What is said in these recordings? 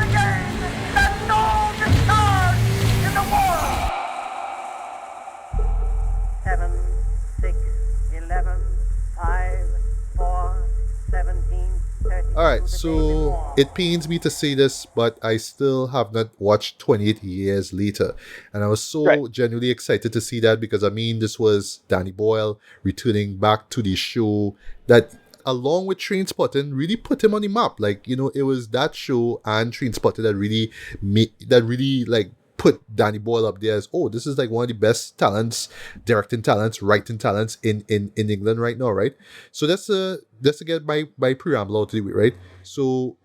again, let no discharge in the war. 7, 6, 11, 5, 4, 17, 30. Alright, so it pains me to say this, but I still have not watched 28 Years Later. And I was Right. so genuinely excited to see that because, I mean, this was Danny Boyle returning back to the show that, along with Trainspotting, really put him on the map. Like, it was that show and Trainspotting that really, like, put Danny Boyle up there as, oh, this is like one of the best talents, directing talents, writing talents in England right now, right? So that's to get my preamble out of the way, right? So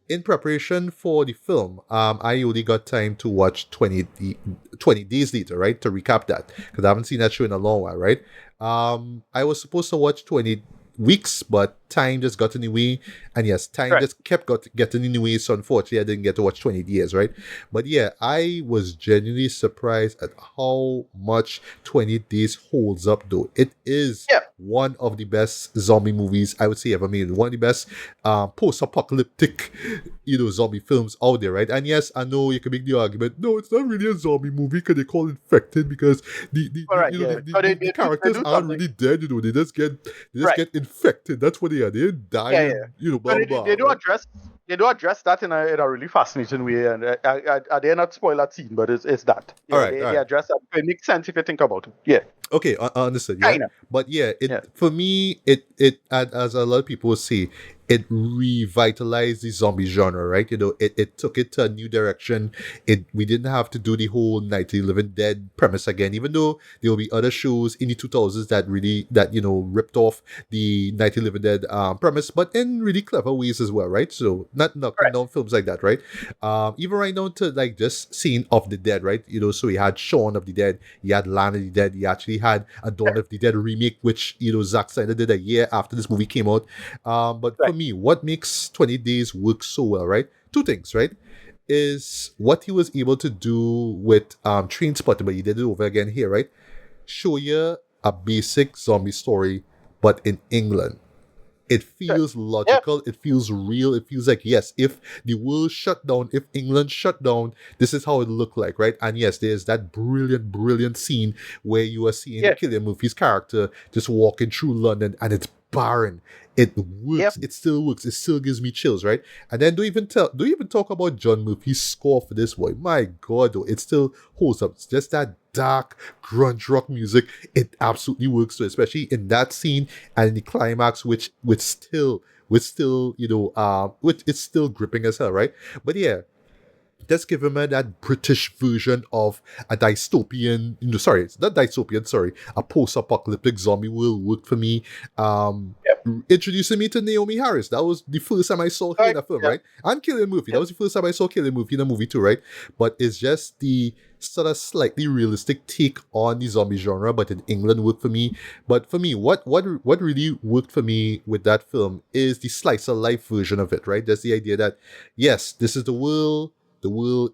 in preparation for the film, I only got time to watch 20 Days Later, right? To recap that, because I haven't seen that show in a long while, right? I was supposed to watch 20 weeks, but time just got in the way. And yes, time Right. just kept getting in the way. So unfortunately, I didn't get to watch 20 Years, right? But yeah, I was genuinely surprised at how much 20 Days holds up, though. It is Yeah. one of the best zombie movies I would say ever made. One of the best post-apocalyptic, zombie films out there, right? And yes, I know you can make the argument, no, it's not really a zombie movie because they call it infected because All right, yeah. So they the do characters aren't something. really dead, they just get Right. get infected. That's what they are. They die Yeah, and yeah. blah So blah. they do right? address that in a really fascinating way, and I dare not spoil that scene, but it's that. Yeah, All right, they all right. address that. It makes sense if you think about it. Yeah. Okay, I understood. Yeah, Kinda. but yeah, Yeah. for me, it as a lot of people say, it revitalized the zombie genre, right? It took it to a new direction. We didn't have to do the whole Night of the Living Dead premise again, even though there will be other shows in the 2000s that ripped off the Night of the Living Dead premise, but in really clever ways as well, right? So not knocking Right. down films like that, right? Even right down to like just Scene of the Dead, right? So you had Shaun of the Dead, you had Land of the Dead, you actually had a Dawn of the Dead remake, which Zack Snyder did a year after this movie came out. But for Right. me, what makes 20 Days work so well, right? Two things, right? Is what he was able to do with Trainspotting, but he did it over again here, right? Show you a basic zombie story, but in England. It feels logical. It feels real. It feels like, yes, if the world shut down, if England shut down, this is how it looked like, right? And yes, there's that brilliant, brilliant scene where you are seeing Cillian Murphy's character just walking through London and it's barren. It works. Yep. It still works. It still gives me chills, right? And then don't even talk about John Murphy's score for this boy. My God, though, it still holds up. It's just that dark grunge rock music. It absolutely works, so especially in that scene and in the climax, which still which it's still gripping as hell, right? But yeah, let's give him that British version of a dystopian, sorry, it's not dystopian, sorry, a post-apocalyptic zombie world worked for me. Introducing me to Naomi Harris. That was the first time I saw her in a film, right? And Cillian Murphy. That was the first time I saw Cillian Murphy in a movie too, right? But it's just the sort of slightly realistic take on the zombie genre, but in England worked for me. But for me, what really worked for me with that film is the slice of life version of it, right? There's the idea that, yes, this is the world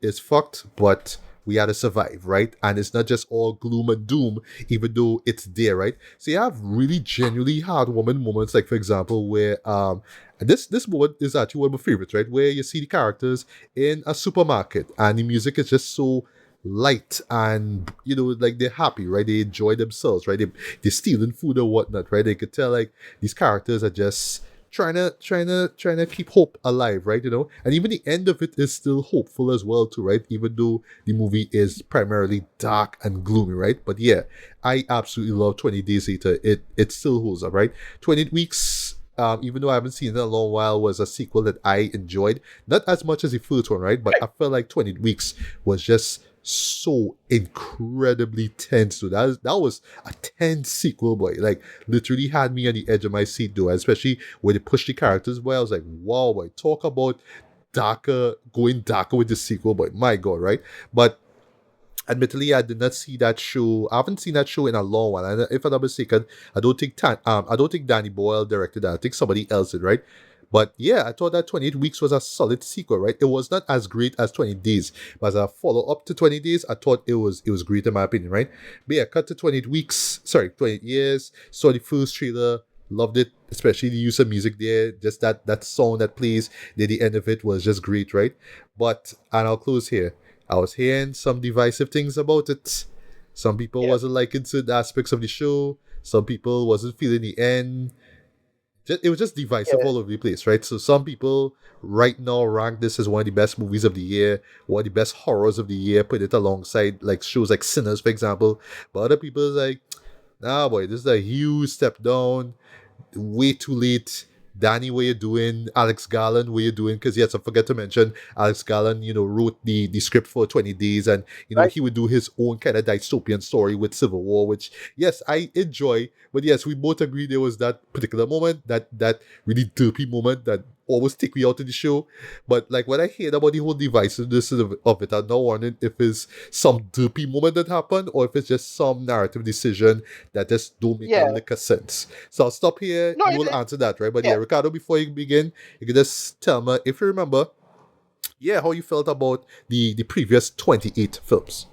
is fucked, but we had to survive, right? And it's not just all gloom and doom, even though it's there, right? So you have really genuinely heartwarming moments, like for example, where and this moment is actually one of my favorites, right? Where you see the characters in a supermarket and the music is just so light and like they're happy, right? They enjoy themselves, right? They're stealing food or whatnot, right? They could tell like these characters are just trying to keep hope alive, right? And even the end of it is still hopeful as well too, right? Even though the movie is primarily dark and gloomy, right? But yeah, I absolutely love 20 Days Later. It still holds up, right? 20 Weeks, even though I haven't seen it in a long while, was a sequel that I enjoyed. Not as much as the first one, right? But I felt like 20 Weeks was just so incredibly tense. So that was a tense sequel, boy. Like literally had me on the edge of my seat, though. Especially when they pushed the characters, boy. I was like, wow, boy. Talk about going darker with the sequel, boy. My God, right? But admittedly, I did not see that show. I haven't seen that show in a long while. And if I'm not mistaken, I don't think Danny Boyle directed that. I think somebody else did, right? But yeah, I thought that 28 Weeks was a solid sequel, right? It was not as great as 20 Days, but as a follow-up to 20 Days, I thought it was great in my opinion, right? But yeah, cut to 28 Weeks, sorry, 28 Years, saw the first trailer, Loved it, especially the use of music there. Just that song that plays near the end of it was just great, right? But and I'll close here. I was hearing some divisive things about it. Some people Yeah. wasn't liking certain aspects of the show. Some people wasn't feeling the end. It was just divisive Yeah. all over the place, right? So some people right now rank this as one of the best movies of the year, one of the best horrors of the year, put it alongside like shows like Sinners, for example. But other people is like, nah, boy, this is a huge step down, way too late. Danny, what you doing? Alex Garland, what you doing? Because yes, I forgot to mention Alex Garland, wrote the script for 20 Days, and Right. he would do his own kind of dystopian story with Civil War, which yes, I enjoy. But yes, we both agree there was that particular moment, that really derpy moment that always take me out of the show. But like when I heard about the whole divisiveness of it, I'm now wondering if it's some derpy moment that happened or if it's just some narrative decision that just don't make a Yeah. lick of sense. So I'll stop here. No, You will answer that, right? But yeah, yeah. Ricardo, before you begin, you can just tell me if you remember, yeah, how you felt about the previous 28 films.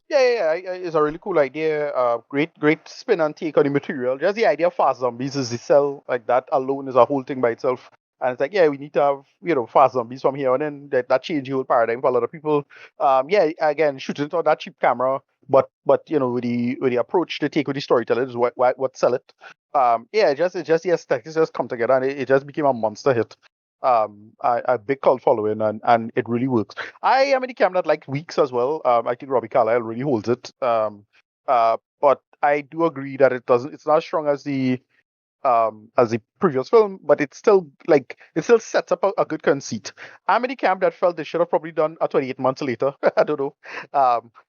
It's a really cool idea. Great spin and take on the material. Just the idea of fast zombies is the cell, like that alone is a whole thing by itself. And it's like, yeah, we need to have, fast zombies from here on in. That changed the whole paradigm for a lot of people. Yeah, again, shooting it on that cheap camera, but with the approach they take with the storyteller is what sell it. Yeah, it's just the aesthetics just come together and it just became a monster hit. A big cult following and it really works. I am in the camp that likes Weeks as well. I think Robbie Carlyle really holds it. But I do agree that it's not as strong as the previous film, but it's still it still sets up a good conceit. I'm in the camp that felt they should have probably done a 28 months later. I don't know.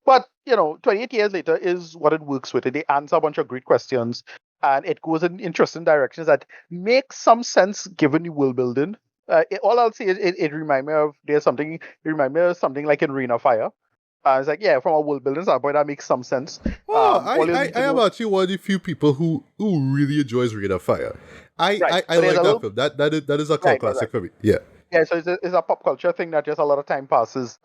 But 28 years later is what it works with. They answer a bunch of great questions and it goes in interesting directions that make some sense given the world building. All I'll say is it remind me of something like in Rain of Fire. It's like, yeah, from a world building standpoint, that makes some sense. Oh, All you need I to am know, actually one of the few people who really enjoys Ring of Fire. right? I But there's like a that little, film. That is a cult right. classic for me. Yeah. Yeah, so it's a pop culture thing that just a lot of time passes.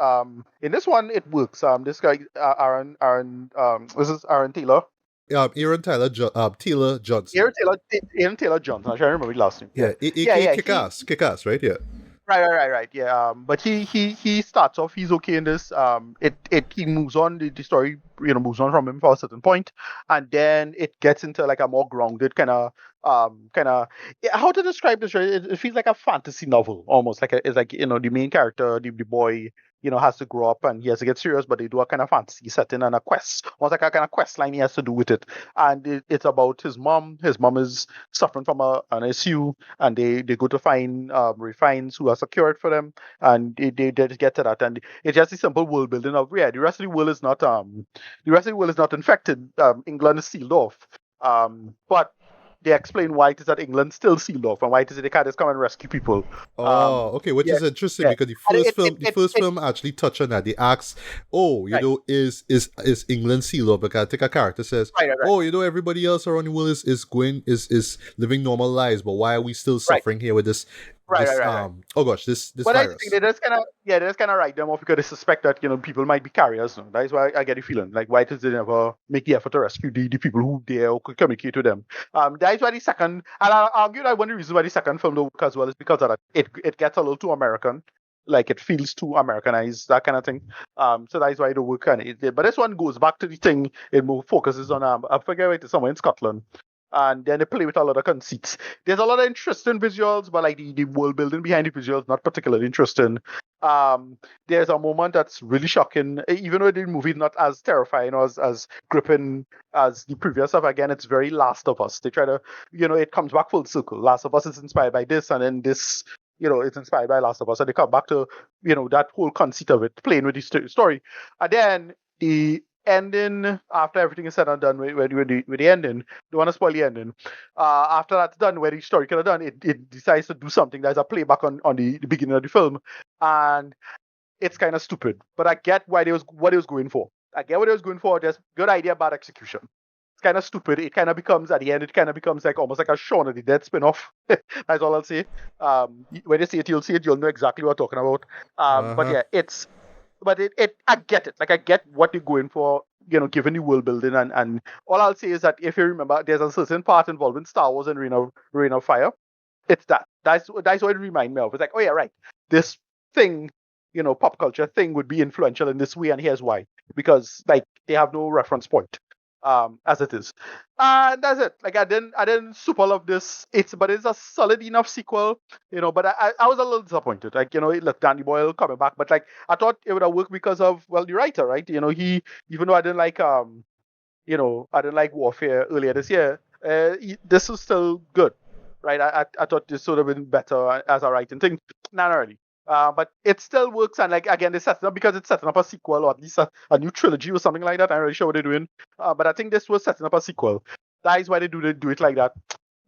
In this one, it works. This guy, this is Aaron Taylor. Taylor Johnson. Aaron Taylor Johnson. I can't remember his last name. Yeah, Yeah, aka yeah. Kick Ass. Kick Ass, right? Yeah. Right. Yeah. But he starts off. He's okay in this. He moves on. The story moves on from him for a certain point, and then it gets into like a more grounded kind of how to describe this. Right? It feels like a fantasy novel almost. It's like the main character, the boy. Has to grow up and he has to get serious, but they do a kind of fantasy setting and a quest, almost like a kind of quest line he has to do with it. And it's about his mom. His mom is suffering from an issue, and they go to find refines who are secured for them, and they just get to that, and it's just a simple world building of the rest of the world is not infected. England is sealed off, but they explain why it is that England still sealed off and why it is that they can't just come and rescue people. Oh, okay, which Yeah, is interesting yeah, because and the first film actually touched on that. They asked, "Oh, right, is England sealed up?" Because I think a character says, right, "Oh, everybody else around the world is living normal lives, but why are we still right, suffering here with this right. oh gosh, this But I think virus?" they just kind of write them off because they suspect that people might be carriers. No? That is why I get the feeling like why does they never make the effort to rescue the people who dare or could communicate with them. That is why the second, and I'll argue that one of the reasons why the second film don't work as well is because of that. It gets a little too American, like it feels too Americanized, that kind of thing. So that is why it don't work. But this one goes back to the thing. It more focuses on I forget where it is, somewhere in Scotland. And then they play with a lot of conceits. There's a lot of interesting visuals, but like the world building behind the visuals not particularly interesting. There's a moment that's really shocking, even though the movie is not as terrifying or as gripping as the previous stuff. Again, it's very Last of Us. They try to, it comes back full circle. Last of Us is inspired by this, and then this, it's inspired by Last of Us. And they come back to, that whole conceit of it, playing with the story. And then the ending, after everything is said and done with the ending, don't want to spoil the ending. After that's done, where the story could have done, it decides to do something that's a playback on the beginning of the film, and it's kind of stupid. But I get what it was going for. I get what it was going for. Just good idea, bad execution. It's kind of stupid. It kind of becomes at the end. It kind of becomes like almost like a Shaun of the Dead spin-off. That's all I'll say. When you see it, you'll know exactly what I'm talking about. But Uh-huh. yeah, but I get it. Like I get what you're going for. given the world building and all I'll say is that if you remember, there's a certain part involving Star Wars and Reign of Fire. It's that. That's what it reminded me of. It's like, oh yeah, right. This thing, pop culture thing would be influential in this way, and here's why. Because like they have no reference point, as it is. And that's it. Like I didn't super love this. But it's a solid enough sequel, but I was a little disappointed. Like, look, Danny Boyle coming back, but like I thought it would have worked because of, well, the writer, right? He, even though I didn't like I didn't like Warfare earlier this year, this is still good. Right, I thought this would have been better as a writing thing. Not really. But it still works, and like again, it's setting up because it's setting up a sequel or at least a new trilogy or something like that. I'm not really sure what they're doing. But I think this was setting up a sequel. That is why they do it like that.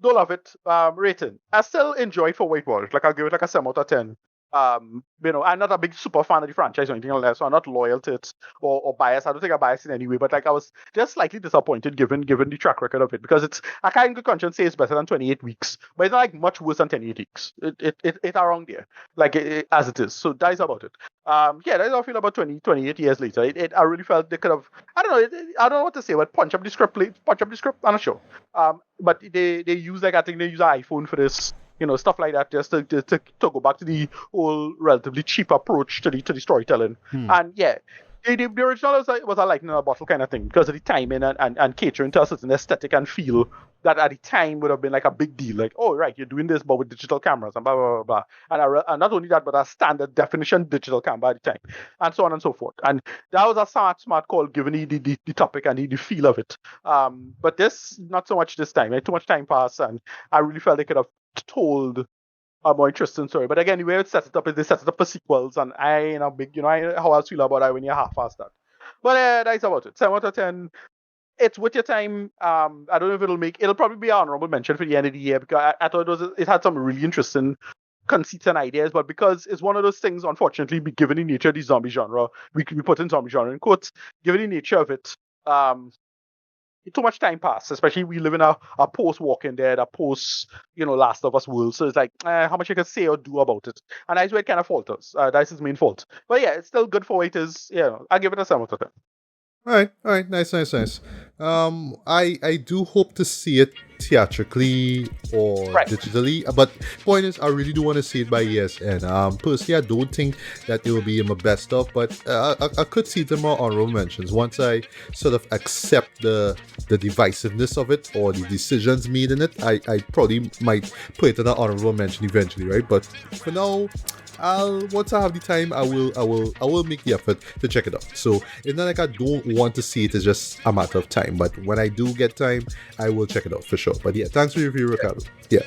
Don't love it. Rating. I still enjoy it for what it was. Like I'll give it like a 7 out of 10. I'm not a big super fan of the franchise or anything like that, so I'm not loyal to it or biased. I don't think I'm biased in any way, but like I was just slightly disappointed given the track record of it, because I can't in good conscience say it's better than 28 weeks, but it's not like much worse than 28 weeks. It around there, like as it is. So that is about it. That's how I feel about 28 years later. I really felt they could have, I don't know what to say, but punch up the script. I'm not sure. But they use, like, I think they use an iPhone for this. Stuff like that, just to go back to the whole relatively cheap approach to the storytelling. And yeah, the original was a lightning in a bottle kind of thing because of the timing and catering to a certain aesthetic and feel that at the time would have been like a big deal. Like, oh, right, you're doing this, but with digital cameras and blah, blah, blah, blah. And not only that, but a standard definition digital camera at the time, and so on and so forth. And that was a smart call given the topic and the feel of it. But this, not so much this time. Too much time passed, and I really felt they could have told a more interesting story. But again, the way it sets it up is they set it up for sequels, and I ain't a big, how else feel about that when you half-ass that. But that's about it. 7 out of 10. It's worth your time. I don't know if it'll probably be an honorable mention for the end of the year, because I thought it had some really interesting conceits and ideas, but because it's one of those things, unfortunately, given the nature of the zombie genre, we put in zombie genre in quotes, given the nature of it, too much time passed, especially we live in a post-Walking Dead, a post, Last of Us world. So it's like, how much you can say or do about it. And that's where it kind of falters. That's his main fault. But yeah, it's still good for what it is. I'll give it a 7 out of 10. All right, nice. I do hope to see it theatrically or digitally, but point is, I really do want to see it by year's end. Personally, I don't think that it will be in my best of, but I could see them more honorable mentions once I sort of accept the divisiveness of it or the decisions made in it. I probably might put it in an honorable mention eventually, right? But for now, once I have the time, I will make the effort to check it out. So it's not like I don't want to see it, it's just a matter of time. But when I do get time, I will check it out for sure. But yeah, thanks for your review, Ricardo. Yeah.